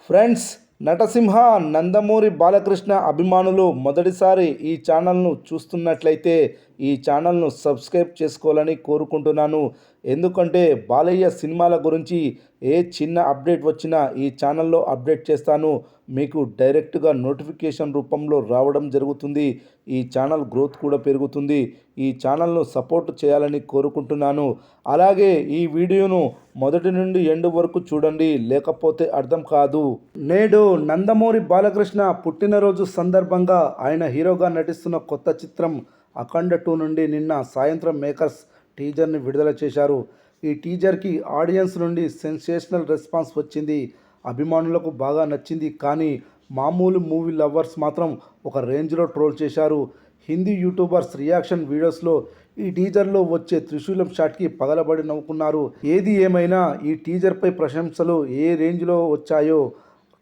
Friends, నటసింహ నందమూరి బాలకృష్ణ అభిమానులు మొదటిసారి ఈ ఛానల్ను చూస్తున్నట్లయితే ఈ ఛానల్ను సబ్స్క్రైబ్ చేసుకోవాలని కోరుకుంటున్నాను. ఎందుకంటే బాలయ్య సినిమాల గురించి ఏ చిన్న అప్డేట్ వచ్చినా ఈ ఛానల్లో అప్డేట్ చేస్తాను. మీకు డైరెక్ట్గా నోటిఫికేషన్ రూపంలో రావడం జరుగుతుంది. ఈ ఛానల్ గ్రోత్ కూడా పెరుగుతుంది. ఈ ఛానల్ను సపోర్ట్ చేయాలని కోరుకుంటున్నాను. అలాగే ఈ వీడియోను మొదటి నుండి ఎండ్ వరకు చూడండి, లేకపోతే అర్థం కాదు. నేడు నందమూరి బాలకృష్ణ పుట్టినరోజు సందర్భంగా ఆయన హీరోగా నటిస్తున్న కొత్త చిత్రం అఖండ 2 నుండి నిన్న సాయంత్రం మేకర్స్ టీజర్ని విడుదల చేశారు. ఈ టీజర్కి ఆడియన్స్ నుండి సెన్సేషనల్ రెస్పాన్స్ వచ్చింది. అభిమానులకు బాగా నచ్చింది. కానీ మామూలు మూవీ లవర్స్ మాత్రం ఒక రేంజ్లో ట్రోల్ చేశారు. హిందీ యూట్యూబర్స్ రియాక్షన్ వీడియోస్లో ఈ టీజర్లో వచ్చే త్రిశూలం షాట్కి పగలబడి నవ్వుకున్నారు. ఏది ఏమైనా ఈ టీజర్పై ప్రశంసలు ఏ రేంజ్లో వచ్చాయో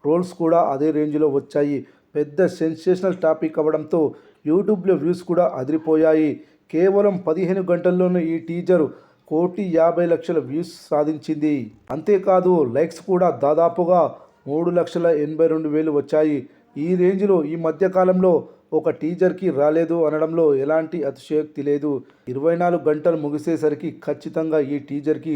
ట్రోల్స్ కూడా అదే రేంజ్లో వచ్చాయి. పెద్ద సెన్సేషనల్ టాపిక్ అవ్వడంతో యూట్యూబ్లో వ్యూస్ కూడా అదిరిపోయాయి. కేవలం 15 గంటల్లోనే ఈ టీజర్ 1,50,00,000 వ్యూస్ సాధించింది. అంతేకాదు లైక్స్ కూడా దాదాపుగా 3,82,000 వచ్చాయి. ఈ రేంజ్లో ఈ మధ్యకాలంలో ఒక టీజర్కి రాలేదు అనడంలో ఎలాంటి అతిశయోక్తి లేదు. 24 గంటలు ముగిసేసరికి ఖచ్చితంగా ఈ టీజర్కి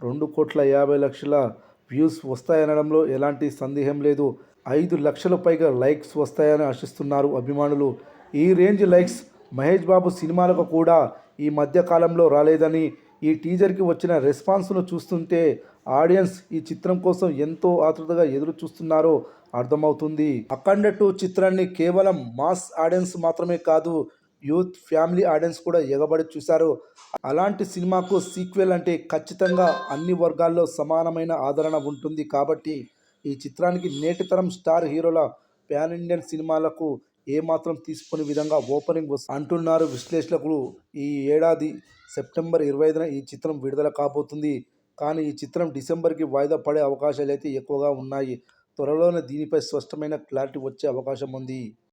2,50,00,000 వ్యూస్ వస్తాయనడంలో ఎలాంటి సందేహం లేదు. 5 లక్షల పైగా లైక్స్ వస్తాయని ఆశిస్తున్నారు అభిమానులు. ఈ రేంజ్ లైక్స్ మహేష్ బాబు సినిమాలకు కూడా ఈ మధ్య కాలంలో రాలేదని ఈ టీజర్కి వచ్చిన రెస్పాన్స్ను చూస్తుంటే ఆడియన్స్ ఈ చిత్రం కోసం ఎంతో ఆతృతగా ఎదురు చూస్తున్నారో అర్థమవుతుంది. అఖండ 2 చిత్రాన్ని కేవలం మాస్ ఆడియన్స్ మాత్రమే కాదు, యూత్, ఫ్యామిలీ ఆడియన్స్ కూడా ఎగబడి చూశారు. అలాంటి సినిమాకు సీక్వెల్ అంటే ఖచ్చితంగా అన్ని వర్గాల్లో సమానమైన ఆదరణ ఉంటుంది. కాబట్టి ఈ చిత్రానికి నేటి తరం స్టార్ హీరోల పాన్ ఇండియన్ సినిమాలకు ఏమాత్రం తీసుకోని విధంగా ఓపెనింగ్ అంటున్నారు విశ్లేషకులు. ఈ ఏడాది సెప్టెంబర్ 25న ఈ చిత్రం విడుదల కాబోతుంది. కానీ ఈ చిత్రం డిసెంబర్కి వాయిదా పడే అవకాశాలైతే ఎక్కువగా ఉన్నాయి. త్వరలోనే దీనిపై స్పష్టమైన క్లారిటీ వచ్చే అవకాశం ఉంది.